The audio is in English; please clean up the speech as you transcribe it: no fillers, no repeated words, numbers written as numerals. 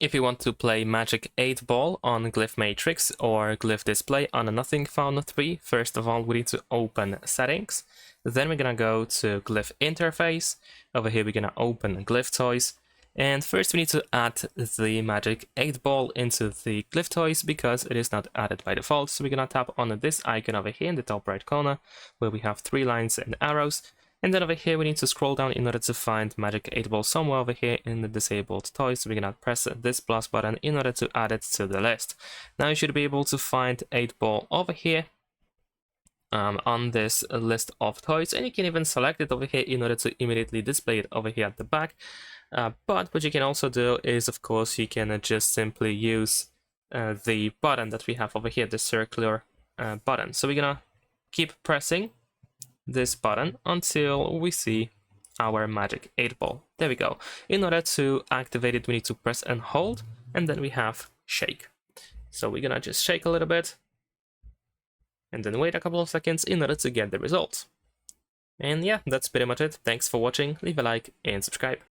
If you want to play Magic 8 Ball on Glyph Matrix or Glyph Display on a Nothing Found 3, first of all we need to open Settings. Then we're gonna go to Glyph Interface. Over here we're gonna open Glyph Toys. And first we need to add the Magic 8 Ball into the Glyph Toys because it is not added by default. So we're gonna tap on this icon over here in the top right corner where we have 3 lines and arrows. And then over here we need to scroll down in order to find Magic 8 Ball somewhere over here in the disabled toys. So we're gonna press this plus button in order to add it to the list. Now you should be able to find 8 Ball over here on this list of toys, and you can even select it over here in order to immediately display it over here at the back. But what you can also do is, of course, you can just simply use the button that we have over here, the circular button. So we're gonna keep pressing this button until we see our Magic 8 Ball. There we go. In order to activate it, we need to press and hold, and then we have shake. So we're gonna just shake a little bit, and then wait a couple of seconds in order to get the result. And yeah, that's pretty much it. Thanks for watching, leave a like and subscribe.